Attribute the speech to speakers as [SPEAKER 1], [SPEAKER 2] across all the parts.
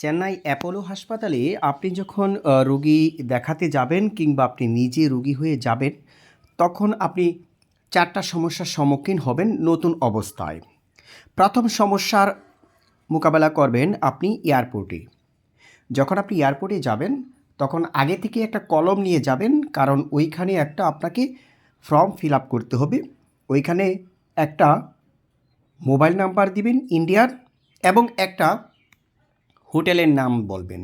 [SPEAKER 1] Chennai Apollo হাসপাতালে আপনি যখন রোগী দেখাতে যাবেন কিংবা আপনি নিজে রোগী হয়ে যাবেন, তখন আপনি ৪ টা সমস্যার সম্মুখীন হবেন নতুন অবস্থায়। প্রথম সমস্যার মোকাবেলা করবেন আপনি এয়ারপোর্টে। যখন আপনি এয়ারপোর্টে যাবেন, তখন আগে থেকে একটা কলম নিয়ে যাবেন, কারণ ওইখানে একটা আপনাকে ফর্ম ফিল আপ করতে হবে। ওইখানে একটা মোবাইল নাম্বার দিবেন ইন্ডিয়ার এবং একটা হোটেলের নাম বলবেন।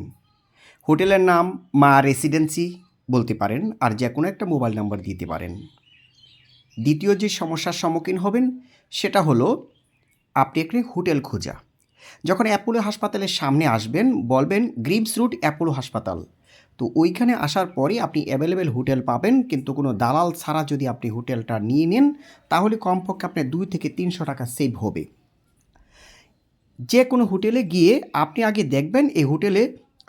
[SPEAKER 1] হোটেলের নাম মা রেসিডেন্সি বলতে পারেন, আর যে কোনো একটা মোবাইল নাম্বার দিতে পারেন। দ্বিতীয় যে সমস্যার সম্মুখীন হবেন সেটা হলো আপনি একটি হোটেল খোঁজা। যখন অ্যাপোলো হাসপাতালের সামনে আসবেন, বলবেন গ্রিমস রুট অ্যাপোলো হাসপাতাল। তো ওইখানে আসার পরে আপনি অ্যাভেলেবেল হোটেল পাবেন, কিন্তু কোনো দালাল ছাড়া যদি আপনি হোটেলটা নিয়ে নেন, তাহলে কমপক্ষে আপনার 2 থেকে 300 টাকা সেভ হবে। যে কোনো হোটেলে গিয়ে আপনি আগে দেখবেন এই হোটেলে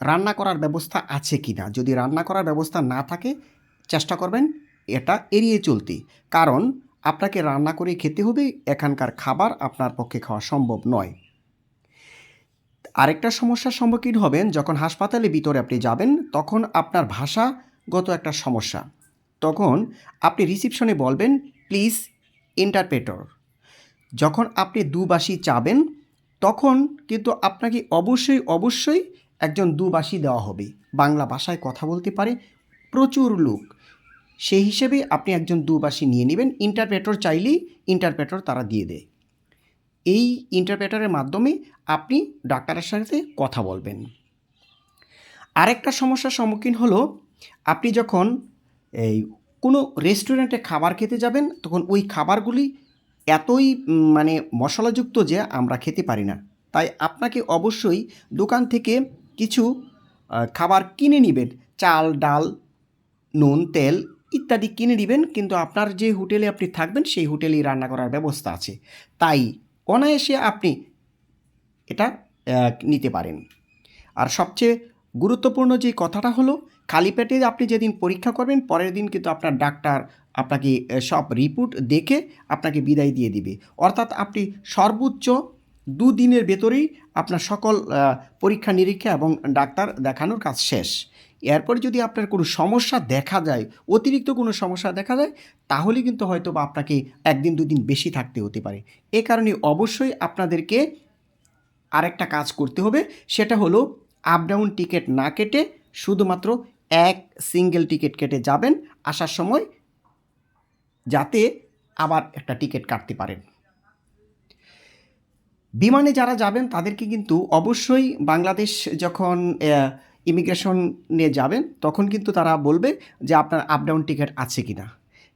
[SPEAKER 1] রান্না করার ব্যবস্থা আছে কি না। যদি রান্না করার ব্যবস্থা না থাকে, চেষ্টা করবেন এটা এড়িয়ে চলতে, কারণ আপনাকে রান্না করে খেতে হবে। এখানকার খাবার আপনার পক্ষে খাওয়া সম্ভব নয়। আরেকটা সমস্যার সম্মুখীন হবেন যখন হাসপাতালের ভিতরে আপনি যাবেন, তখন আপনার ভাষাগত একটা সমস্যা। তখন আপনি রিসিপশনে বলবেন প্লিজ ইন্টারপ্রেটর। যখন আপনি দুভাষী চাবেন, তখন কিন্তু আপনাকে অবশ্যই একজন দুভাষী দেওয়া হবে। বাংলা ভাষায় কথা বলতে পারে প্রচুর লোক, সেই হিসেবে আপনি একজন দুভাষী নিয়ে নেবেন। ইন্টারপ্রেটর চাইলেই ইন্টারপ্রেটর তারা দিয়ে দেয়। এই ইন্টারপ্রেটারের মাধ্যমে আপনি ডাক্তারের সাথে কথা বলবেন। আরেকটা সমস্যার সম্মুখীন হলো আপনি যখন এই কোনো রেস্টুরেন্টে খাবার খেতে যাবেন, তখন ওই খাবারগুলি এতই মানে মশলাযুক্ত যে আমরা খেতে পারি না। তাই আপনাকে অবশ্যই দোকান থেকে কিছু খাবার কিনে নেবেন। চাল, ডাল, নুন, তেল ইত্যাদি কিনে নেবেন, কিন্তু আপনার যে হোটেলে আপনি থাকবেন সেই হোটেলেই রান্না করার ব্যবস্থা আছে। তাই অনায়াসে আপনি এটা নিতে পারেন। আর সবচেয়ে গুরুত্বপূর্ণ যে কথাটা হলো, খালি পেটে আপনি যেদিন পরীক্ষা করবেন, পরের দিন কিন্তু আপনার ডাক্তার আপনাকে সব রিপোর্ট দেখে আপনাকে বিদায় দিয়ে দিবে। অর্থাৎ আপনি সর্বোচ্চ 2 দিনের ভেতরেই আপনার সকল পরীক্ষা নিরীক্ষা এবং ডাক্তার দেখানোর কাজ শেষ। এরপরে যদি আপনার কোনো সমস্যা দেখা যায়, অতিরিক্ত কোনো সমস্যা দেখা যায়, তাহলে কিন্তু হয়তো বা আপনাকে 1 দিন 2 দিন বেশি থাকতে হতে পারে। এ কারণে অবশ্যই আপনাদেরকে আরেকটা কাজ করতে হবে, সেটা হলো আপ ডাউন টিকিট না কেটে শুধুমাত্র এক সিঙ্গেল টিকিট কেটে যাবেন আসার সময়, যাতে আবার একটা টিকিট কাটতে পারেন। বিমানে যারা যাবেন তাদেরকে কিন্তু অবশ্যই বাংলাদেশ যখন ইমিগ্রেশনে যাবেন, তখন কিন্তু তারা বলবে যে আপনার আপ ডাউন টিকিট আছে কি না।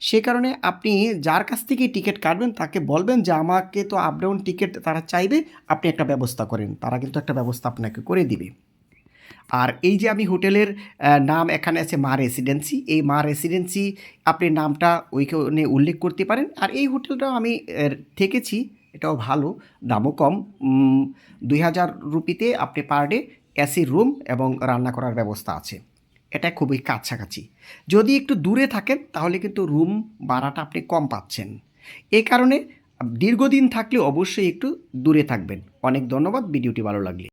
[SPEAKER 1] সে কারণে আপনি যার কাছ থেকেই টিকিট কাটবেন তাকে বলবেন যে আমাকে তো আপ ডাউন টিকিট তারা চাইবে, আপনি একটা ব্যবস্থা করেন। তারা কিন্তু একটা ব্যবস্থা আপনাকে করে দিবে। আর এই যে আমি হোটেলের নাম এখানে আছে মা রেসিডেন্সি, এই মা রেসিডেন্সি আপনি নামটা ওইখানে উল্লেখ করতে পারেন। আর এই হোটেলটাও আমি থেকেছি, এটাও ভালো, দামও কম। 2000 রুপিতে আপনি পার ডে এসি রুম এবং রান্না করার ব্যবস্থা আছে। এটা খুবই কাছাকাছি। যদি একটু দূরে থাকেন তাহলে কিন্তু রুম ভাড়াটা আপনি কম পাচ্ছেন। এই কারণে দীর্ঘদিন থাকলে অবশ্যই একটু দূরে থাকবেন। অনেক ধন্যবাদ, ভিডিওটি ভালো লাগলে।